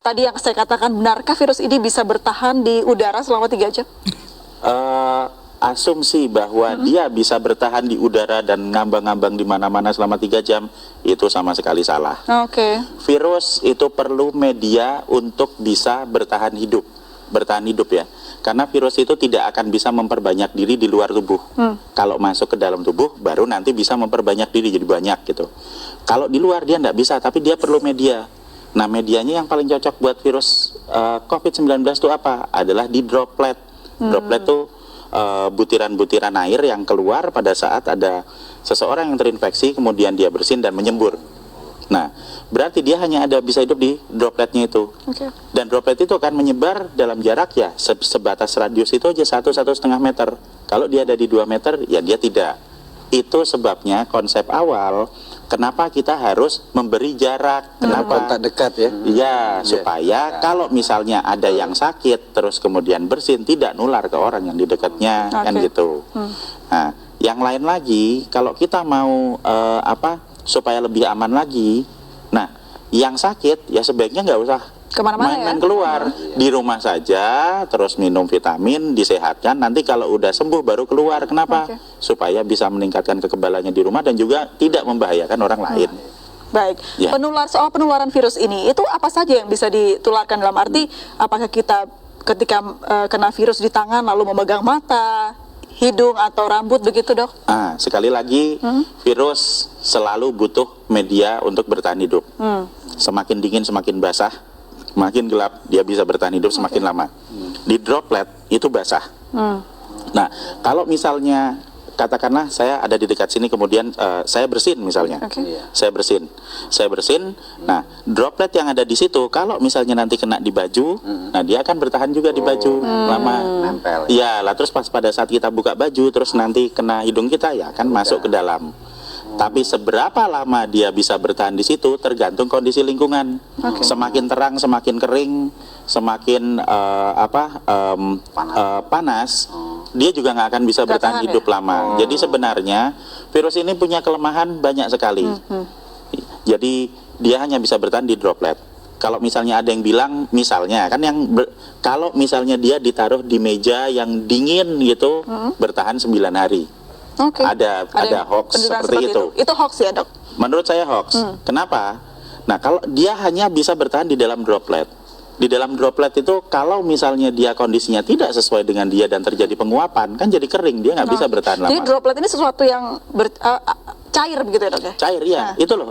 tadi yang saya katakan, benarkah virus ini bisa bertahan di udara selama 3 jam? Asumsi bahwa dia bisa bertahan di udara dan ngambang-ngambang di mana-mana selama 3 jam itu sama sekali salah. Oke. Virus itu perlu media untuk bisa bertahan hidup ya. Karena virus itu tidak akan bisa memperbanyak diri di luar tubuh. Kalau masuk ke dalam tubuh baru nanti bisa memperbanyak diri jadi banyak gitu. Kalau di luar dia tidak bisa, tapi dia perlu media. Nah, medianya yang paling cocok buat virus COVID-19 itu apa? Adalah di droplet. Droplet itu butiran-butiran air yang keluar pada saat ada seseorang yang terinfeksi, kemudian dia bersin dan menyembur. Nah, berarti dia hanya bisa hidup di dropletnya itu. Dan droplet itu akan menyebar dalam jarak ya sebatas radius itu aja 1-1,5 meter. Kalau dia ada di 2 meter, ya dia tidak. Itu sebabnya konsep awal kenapa kita harus memberi jarak. Kenapa? Kontak dekat ya. Iya, supaya kalau misalnya ada yang sakit terus kemudian bersin, tidak nular ke orang yang di dekatnya, kan gitu. Nah, yang lain lagi, kalau kita mau supaya lebih aman lagi, nah, yang sakit ya sebaiknya nggak usah Kemana-mana main-main ya? keluar, di rumah saja, terus minum vitamin, disehatkan, nanti kalau udah sembuh baru keluar. Kenapa? Supaya bisa meningkatkan kekebalannya di rumah dan juga tidak membahayakan orang lain. Baik, Ya. soal penularan virus ini, itu apa saja yang bisa ditularkan, dalam arti apakah kita ketika kena virus di tangan lalu memegang mata, hidung atau rambut begitu, Dok? Sekali lagi, virus selalu butuh media untuk bertahan hidup. Semakin dingin, semakin basah, semakin gelap, dia bisa bertahan hidup semakin lama. Di droplet itu basah. Nah, kalau misalnya katakanlah saya ada di dekat sini, kemudian saya bersin misalnya, saya bersin. Nah, droplet yang ada di situ, kalau misalnya nanti kena di baju, nah dia akan bertahan juga di baju lama. Nempel. Ya, lah terus pada saat kita buka baju, terus nanti kena hidung kita, ya kan masuk ke dalam. Tapi seberapa lama dia bisa bertahan di situ tergantung kondisi lingkungan. Semakin terang, semakin kering, semakin panas, dia juga nggak akan bisa bertahan hidup lama. Jadi sebenarnya virus ini punya kelemahan banyak sekali. Jadi dia hanya bisa bertahan di droplet. Kalau misalnya ada yang bilang, misalnya kan kalau misalnya dia ditaruh di meja yang dingin gitu, bertahan 9 hari. Ada hoax seperti itu. Itu hoax ya, Dok? Menurut saya hoax. Kenapa? Nah, kalau dia hanya bisa bertahan di dalam droplet. Di dalam droplet itu kalau misalnya dia kondisinya tidak sesuai dengan dia dan terjadi penguapan, kan jadi kering, dia nggak bisa bertahan lama. Jadi droplet ini sesuatu yang cair begitu ya, Dok ya? Cair, iya. Itu loh,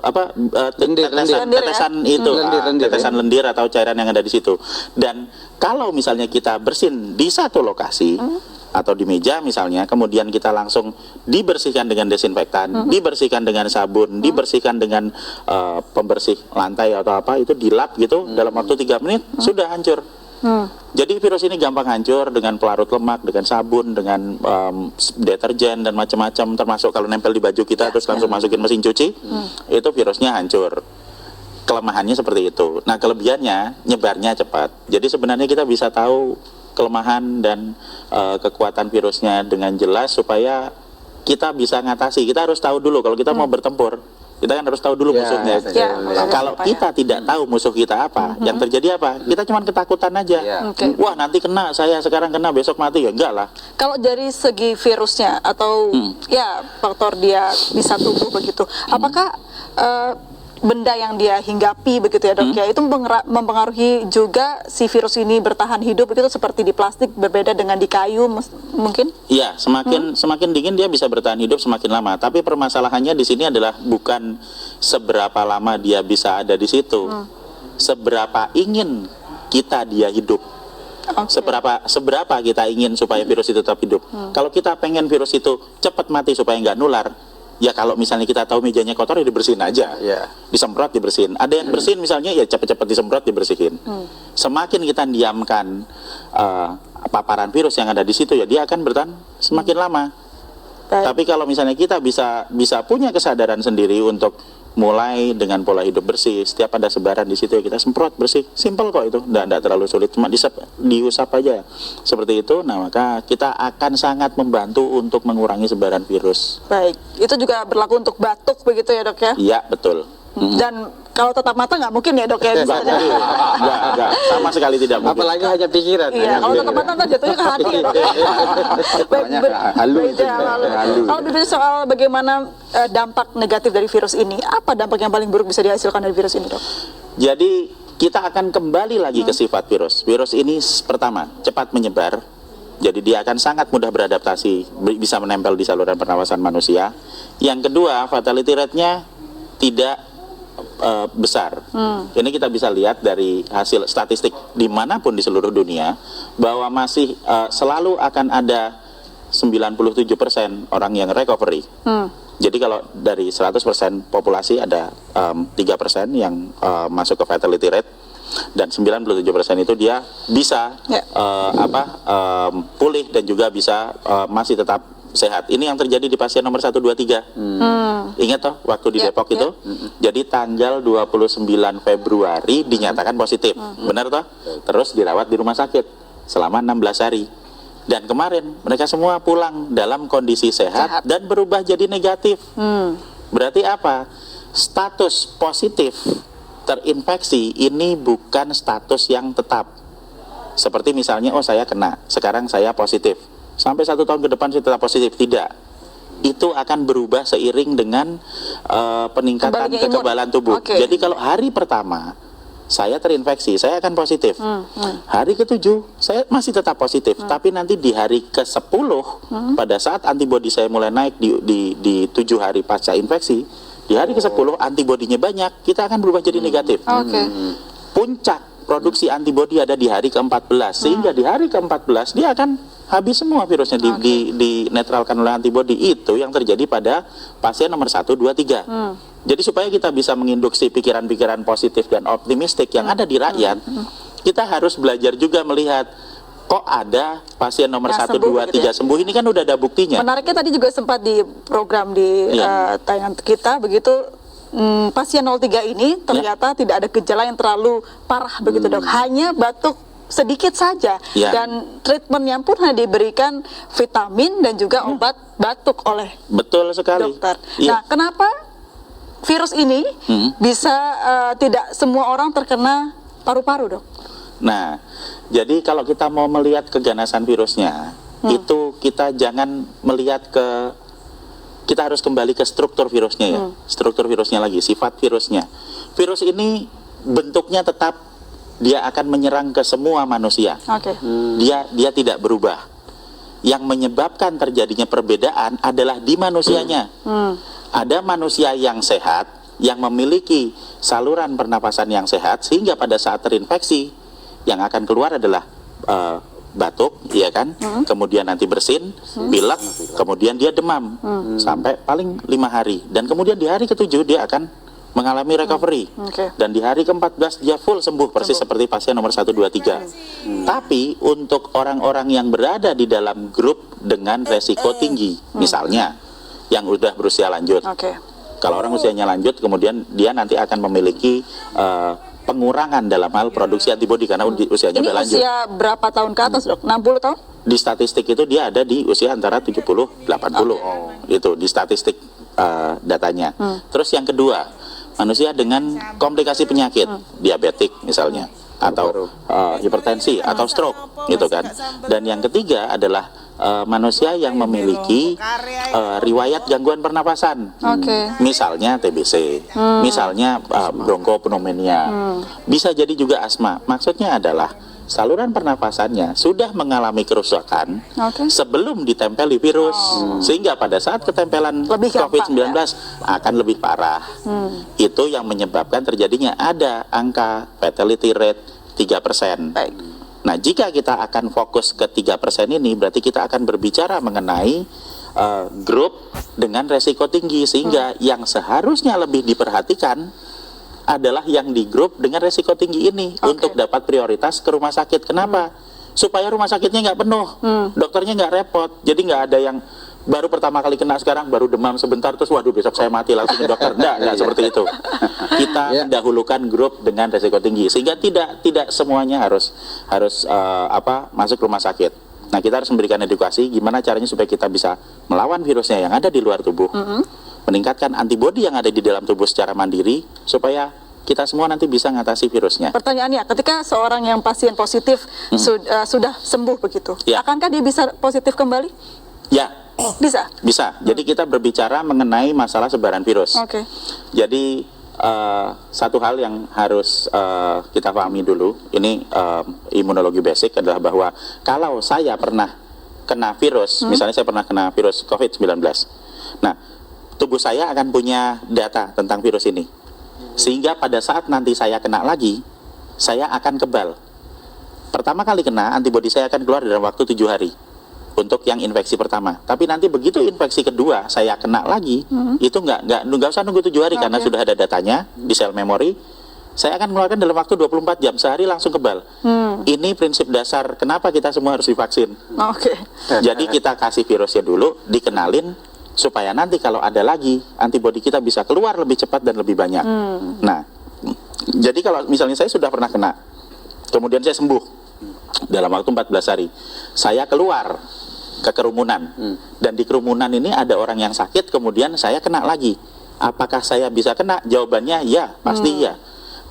Lendir, tetesan lendir atau cairan yang ada di situ. Dan kalau misalnya kita bersin di satu lokasi, atau di meja misalnya, kemudian kita langsung dibersihkan dengan desinfektan, dibersihkan dengan sabun, dibersihkan dengan pembersih lantai atau apa, itu dilap gitu, dalam waktu 3 menit sudah hancur. Jadi virus ini gampang hancur dengan pelarut lemak, dengan sabun, dengan deterjen dan macam-macam, termasuk kalau nempel di baju kita terus langsung masukin mesin cuci, itu virusnya hancur. Kelemahannya seperti itu. Nah, kelebihannya nyebarnya cepat. Jadi sebenarnya kita bisa tahu kelemahan dan kekuatan virusnya dengan jelas supaya kita bisa ngatasi. Kita harus tahu dulu kalau kita mau bertempur, kita kan harus tahu dulu musuhnya. Kalau kita tidak tahu musuh kita apa, yang terjadi apa? Kita cuma ketakutan aja. Wah, nanti kena, saya sekarang kena, besok mati, ya enggak lah. Kalau dari segi virusnya atau ya faktor dia bisa tumbuh begitu, apakah benda yang dia hinggapi begitu ya, Dok ya, itu mempengaruhi juga si virus ini bertahan hidup begitu, seperti di plastik berbeda dengan di kayu mungkin? Iya, semakin dingin dia bisa bertahan hidup semakin lama. Tapi permasalahannya di sini adalah bukan seberapa lama dia bisa ada di situ, seberapa ingin kita dia hidup. Seberapa kita ingin supaya virus itu tetap hidup. Kalau kita pengen virus itu cepat mati supaya nggak nular, ya kalau misalnya kita tahu mejanya kotor ya dibersihin aja, disemprot dibersihin. Ada yang bersin misalnya ya cepet-cepet disemprot dibersihin. Semakin kita diamkan paparan virus yang ada di situ, ya dia akan bertahan semakin lama. Tapi kalau misalnya kita bisa punya kesadaran sendiri untuk mulai dengan pola hidup bersih, setiap ada sebaran di situ ya kita semprot bersih, simple kok itu, nggak terlalu sulit, cuma diusap aja seperti itu. Nah, maka kita akan sangat membantu untuk mengurangi sebaran virus. Baik, itu juga berlaku untuk batuk begitu ya, Dok ya? Iya, betul. Dan kalau tetap mata nggak mungkin ya dok ya misalnya. Enggak, sama sekali tidak mungkin. Apalagi hanya pikiran. Iya, kalau tetap mata ntar jatuhnya ke hati ya dok. Makanya halu itu, halu. Kalau berbicara soal bagaimana dampak negatif dari virus ini, apa dampak yang paling buruk bisa dihasilkan dari virus ini dok? Jadi kita akan kembali lagi ke sifat virus. Virus ini pertama cepat menyebar, jadi dia akan sangat mudah beradaptasi, bisa menempel di saluran pernapasan manusia. Yang kedua, fatality rate-nya tidak besar. Ini kita bisa lihat dari hasil statistik dimanapun di seluruh dunia bahwa masih selalu akan ada 97% orang yang recovery. Jadi kalau dari 100% populasi ada 3% yang masuk ke fatality rate, dan 97% itu dia bisa pulih dan juga bisa masih tetap sehat. Ini yang terjadi di pasien nomor 1, 2, 3. Ingat toh waktu di Depok itu? Jadi tanggal 29 Februari dinyatakan positif. Benar toh? Terus dirawat di rumah sakit selama 16 hari. Dan kemarin mereka semua pulang dalam kondisi sehat dan berubah jadi negatif. Berarti apa? Status positif terinfeksi ini bukan status yang tetap. Seperti misalnya, oh saya kena, sekarang saya positif. Sampai 1 tahun ke depan saya tetap positif. Tidak. Itu akan berubah seiring dengan peningkatan kekebalan tubuh. Jadi kalau hari pertama saya terinfeksi, saya akan positif. Hari ke-7 saya masih tetap positif, tapi nanti di hari ke-10 pada saat antibodi saya mulai naik di 7 hari pasca infeksi, di hari ke-10 antibodinya banyak, kita akan berubah jadi negatif. Puncak produksi antibodi ada di hari ke-14, sehingga di hari ke-14 dia akan habis semua virusnya, dinetralkan oleh antibodi. Itu yang terjadi pada pasien nomor 1, 2, 3. Jadi supaya kita bisa menginduksi pikiran-pikiran positif dan optimistik yang ada di rakyat, kita harus belajar juga melihat, kok ada pasien nomor 1, 2, 3 sembuh, ini kan udah ada buktinya. Menariknya tadi juga sempat di program di tayangan kita begitu, pasien 03 ini ternyata tidak ada gejala yang terlalu parah begitu dok, hanya batuk sedikit saja dan treatmentnya pun hanya diberikan vitamin dan juga obat batuk oleh dokter. Nah, kenapa virus ini bisa tidak semua orang terkena paru-paru dok? Nah, jadi kalau kita mau melihat keganasan virusnya, itu kita jangan melihat kita harus kembali ke struktur virusnya ya. Struktur virusnya lagi, sifat virusnya. Virus ini bentuknya tetap, dia akan menyerang ke semua manusia. Dia tidak berubah. Yang menyebabkan terjadinya perbedaan adalah di manusianya. Ada manusia yang sehat, yang memiliki saluran pernapasan yang sehat, sehingga pada saat terinfeksi yang akan keluar adalah batuk, ya kan? Kemudian nanti bersin, pilek, kemudian dia demam sampai paling 5 hari, dan kemudian di hari ke-7 dia akan mengalami recovery, dan di hari ke-14 dia full sembuh, persis seperti pasien nomor 1, 2, 3. Tapi untuk orang-orang yang berada di dalam grup dengan resiko tinggi, misalnya yang udah berusia lanjut, kalau orang usianya lanjut, kemudian dia nanti akan memiliki pengurangan dalam hal produksi antibodi karena usianya udah lanjut. Ini usia berapa tahun ke atas dok? 60 tahun? Di statistik itu dia ada di usia antara 70-80. Itu di statistik datanya. Terus yang kedua, manusia dengan komplikasi penyakit, diabetik misalnya, atau hipertensi atau stroke, gitu kan. Dan yang ketiga adalah manusia yang memiliki riwayat gangguan pernapasan, misalnya TBC, misalnya bronkopneumonia, bisa jadi juga asma. Maksudnya adalah saluran pernapasannya sudah mengalami kerusakan sebelum ditempeli virus, sehingga pada saat ketempelan COVID-19 akan lebih parah. Itu yang menyebabkan terjadinya ada angka fatality rate 3%. Nah, jika kita akan fokus ke 3% ini, berarti kita akan berbicara mengenai grup dengan resiko tinggi, sehingga yang seharusnya lebih diperhatikan adalah yang di grup dengan resiko tinggi ini untuk dapat prioritas ke rumah sakit. Kenapa? Supaya rumah sakitnya nggak penuh, dokternya nggak repot. Jadi nggak ada yang baru pertama kali kena sekarang baru demam sebentar terus waduh besok saya mati langsung ke dokter. Nggak seperti itu. Kita mendahulukan grup dengan resiko tinggi, sehingga tidak semuanya harus masuk rumah sakit. Nah, kita harus memberikan edukasi gimana caranya supaya kita bisa melawan virusnya yang ada di luar tubuh. meningkatkan antibodi yang ada di dalam tubuh secara mandiri supaya kita semua nanti bisa ngatasi virusnya. Pertanyaannya, ketika seorang yang pasien positif sudah sembuh begitu, Ya. akankah dia bisa positif kembali? Ya, Bisa. bisa. Jadi kita berbicara mengenai masalah sebaran virus. Oke. Jadi satu hal yang harus kita pahami dulu, ini imunologi basic adalah bahwa kalau saya pernah kena virus, misalnya saya pernah kena virus COVID-19, nah tubuh saya akan punya data tentang virus ini, sehingga pada saat nanti saya kena lagi, saya akan kebal. Pertama kali kena, antibodi saya akan keluar dalam waktu 7 hari untuk yang infeksi pertama. Tapi nanti begitu infeksi kedua saya kena lagi, itu nggak usah nunggu 7 hari karena sudah ada datanya di sel memori. Saya akan mengeluarkan dalam waktu 24 jam, sehari langsung kebal. Ini prinsip dasar kenapa kita semua harus divaksin. Oke. Jadi kita kasih virusnya dulu, dikenalin, supaya nanti kalau ada lagi, antibodi kita bisa keluar lebih cepat dan lebih banyak. Nah, jadi kalau misalnya saya sudah pernah kena, kemudian saya sembuh dalam waktu 14 hari, saya keluar ke kerumunan, dan di kerumunan ini ada orang yang sakit, kemudian saya kena lagi. Apakah saya bisa kena? Jawabannya ya, pasti ya.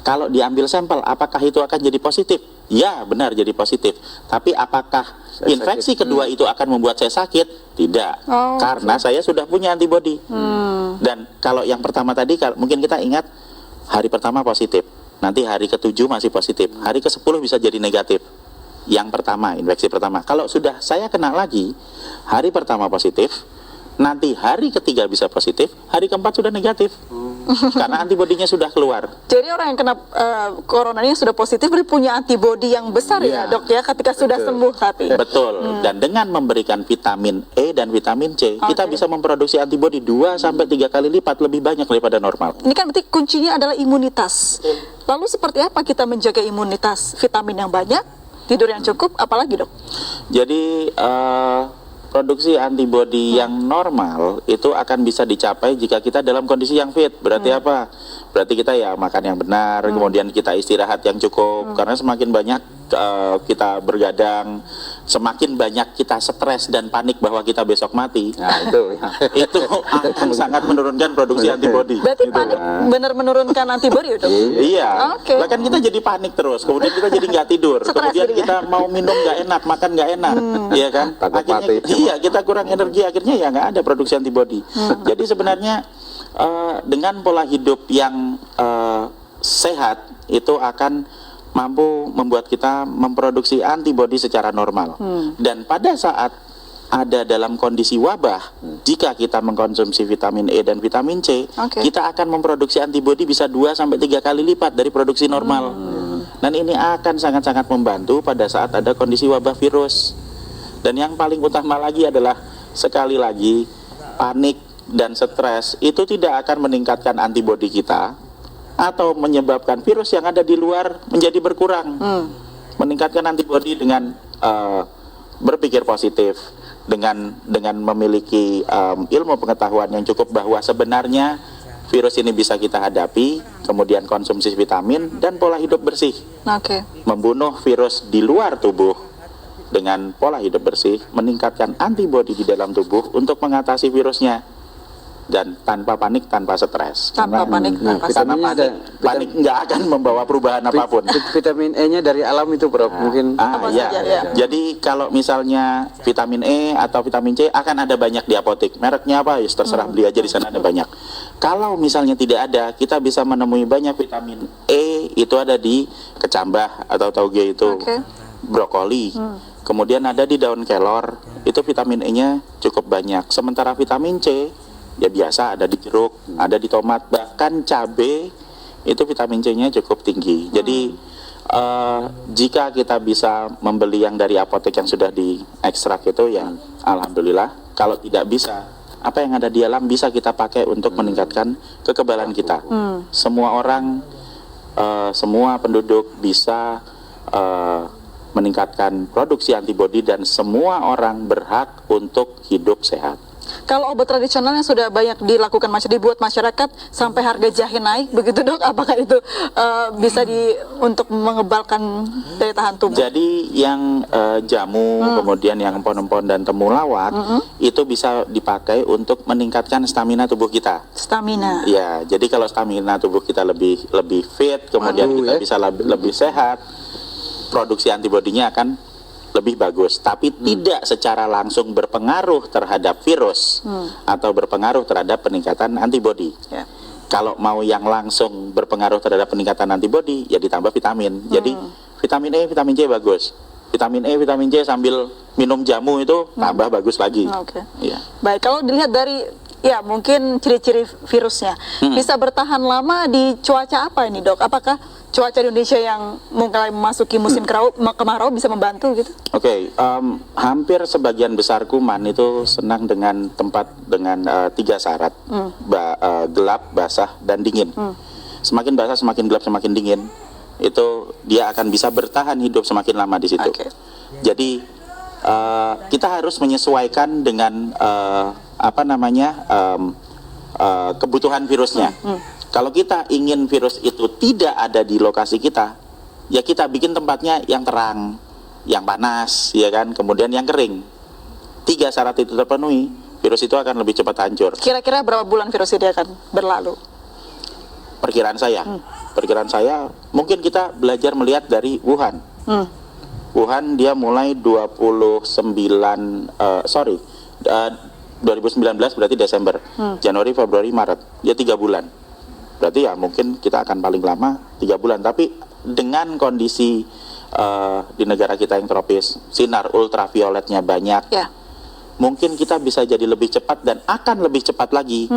Kalau diambil sampel, apakah itu akan jadi positif? Ya, benar jadi positif. Tapi apakah infeksi kedua itu akan membuat saya sakit? Tidak, karena saya sudah punya antibodi. Dan kalau yang pertama tadi, mungkin kita ingat hari pertama positif, nanti hari ke-7 masih positif, hari ke-10 bisa jadi negatif. Yang pertama, infeksi pertama. Kalau sudah saya kena lagi, hari pertama positif, nanti hari ketiga bisa positif, hari keempat sudah negatif. Karena antibodinya sudah keluar. Jadi orang yang kena coronanya sudah positif berarti punya antibodi yang besar ya, Dok ya, ketika sudah sembuh tapi. Betul. Dan dengan memberikan vitamin E dan vitamin C, kita bisa memproduksi antibodi 2 sampai 3 kali lipat lebih banyak daripada normal. Ini kan berarti kuncinya adalah imunitas. Lalu seperti apa kita menjaga imunitas? Vitamin yang banyak, tidur yang cukup, apalagi, Dok? Jadi produksi antibodi yang normal itu akan bisa dicapai jika kita dalam kondisi yang fit. Berarti apa? Berarti kita ya makan yang benar, kemudian kita istirahat yang cukup. Karena semakin banyak kita bergadang, semakin banyak kita stres dan panik bahwa kita besok mati. Nah, itu. Itu akan sangat menurunkan produksi antibodi. Berarti panik benar menurunkan antibodi, Dok? Iya, Oke. bahkan kita jadi panik terus, kemudian kita jadi nggak tidur, Stres kemudian jadinya. kita mau minum nggak enak, makan nggak enak, iya kan? Takut Akhirnya, mati. iya kita kurang energi, akhirnya ya nggak ada produksi antibodi. Jadi sebenarnya dengan pola hidup yang sehat itu akan mampu membuat kita memproduksi antibodi secara normal. Dan pada saat ada dalam kondisi wabah, jika kita mengkonsumsi vitamin E dan vitamin C, kita akan memproduksi antibodi bisa 2 sampai 3 kali lipat dari produksi normal. Dan ini akan sangat-sangat membantu pada saat ada kondisi wabah virus. Dan yang paling utama lagi adalah sekali lagi panik dan stres itu tidak akan meningkatkan antibodi kita atau menyebabkan virus yang ada di luar menjadi berkurang. Meningkatkan antibodi dengan berpikir positif, dengan memiliki ilmu pengetahuan yang cukup bahwa sebenarnya virus ini bisa kita hadapi, kemudian konsumsi vitamin dan pola hidup bersih. Oke. Membunuh virus di luar tubuh dengan pola hidup bersih, meningkatkan antibodi di dalam tubuh untuk mengatasi virusnya. Dan tanpa panik, tanpa stres. Tanpa panik, tanpa Karena Vitaminnya panik nggak akan membawa perubahan apapun. Vitamin E-nya dari alam itu, Prof. Mungkin Apa Iya. saja, ya. Jadi kalau misalnya vitamin E atau vitamin C akan ada banyak di apotek. Mereknya apa? Ya terserah, beli aja di sana ada banyak. Kalau misalnya tidak ada, kita bisa menemui banyak vitamin E itu ada di kecambah atau tauge itu, brokoli. Kemudian ada di daun kelor, itu vitamin E-nya cukup banyak. Sementara vitamin C ya biasa ada di jeruk, ada di tomat, bahkan cabai itu vitamin C-nya cukup tinggi. Jadi jika kita bisa membeli yang dari apotek yang sudah diekstrak itu ya alhamdulillah. Kalau tidak bisa, apa yang ada di alam bisa kita pakai untuk meningkatkan kekebalan kita. Semua orang, semua penduduk bisa meningkatkan produksi antibodi dan semua orang berhak untuk hidup sehat. Kalau obat tradisional yang sudah banyak dilakukan dibuat masyarakat sampai harga jahe naik begitu dok, apakah itu bisa untuk mengebalkan daya tahan tubuh? Jadi yang jamu, kemudian yang empon-empon dan temulawak itu bisa dipakai untuk meningkatkan stamina tubuh kita. Stamina. Ya, jadi kalau stamina tubuh kita lebih fit, kemudian kita bisa lebih sehat, produksi antibodinya akan lebih bagus, tapi tidak secara langsung berpengaruh terhadap virus atau berpengaruh terhadap peningkatan antibodi. Ya. Kalau mau yang langsung berpengaruh terhadap peningkatan antibodi, ya ditambah vitamin. Jadi vitamin E, vitamin C bagus. Vitamin E, vitamin C sambil minum jamu itu tambah bagus lagi. Oke. Ya. Baik, kalau dilihat dari mungkin ciri-ciri virusnya bisa bertahan lama di cuaca apa ini dok? Apakah cuaca di Indonesia yang mulai memasuki musim kemarau bisa membantu gitu? Oke, hampir sebagian besar kuman itu senang dengan tempat dengan 3 syarat, gelap, basah, dan dingin. Semakin basah, semakin gelap, semakin dingin, itu dia akan bisa bertahan hidup semakin lama di situ. Okay. Jadi kita harus menyesuaikan dengan kebutuhan virusnya. Kalau kita ingin virus itu tidak ada di lokasi kita, ya kita bikin tempatnya yang terang, yang panas, ya kan, kemudian yang kering. 3 syarat itu terpenuhi, virus itu akan lebih cepat hancur. Kira-kira berapa bulan virus ini akan berlalu? Perkiraan saya, mungkin kita belajar melihat dari Wuhan. Wuhan dia mulai 2019 berarti Desember, Januari, Februari, Maret, dia 3 bulan. Berarti ya mungkin kita akan paling lama 3 bulan. Tapi dengan kondisi di negara kita yang tropis, sinar ultravioletnya banyak, mungkin kita bisa jadi lebih cepat dan akan lebih cepat lagi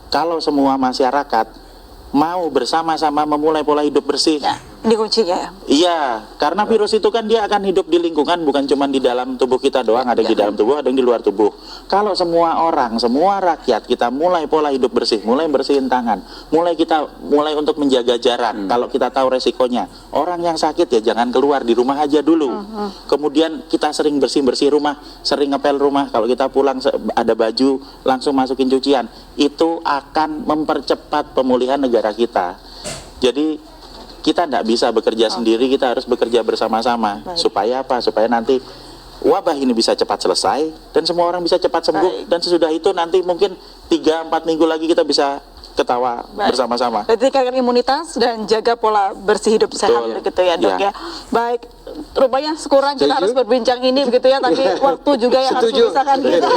kalau semua masyarakat mau bersama-sama memulai pola hidup bersih. Ya, ini kuncinya ya. Iya, karena virus itu kan dia akan hidup di lingkungan, bukan cuma di dalam tubuh kita doang, ada yang di dalam tubuh, ada yang di luar tubuh. Kalau semua orang, semua rakyat kita mulai pola hidup bersih, mulai bersihin tangan, mulai untuk menjaga jarak. Kalau kita tahu resikonya, orang yang sakit ya jangan keluar, di rumah aja dulu. Kemudian kita sering bersih-bersih rumah, sering ngepel rumah. Kalau kita pulang ada baju, langsung masukin cucian. Itu akan mempercepat pemulihan negara kita. Jadi kita tidak bisa bekerja sendiri, kita harus bekerja bersama-sama. Supaya apa? Supaya nanti wabah ini bisa cepat selesai dan semua orang bisa cepat sembuh. Dan sesudah itu nanti mungkin 3-4 minggu lagi kita bisa ketawa bersama-sama. Berarti tingkatkan imunitas dan jaga pola bersih hidup sehat gitu ya dok ya. Baik, rupanya sekurang kita harus berbincang ini begitu ya, tapi waktu juga yang harus memisahkan kita.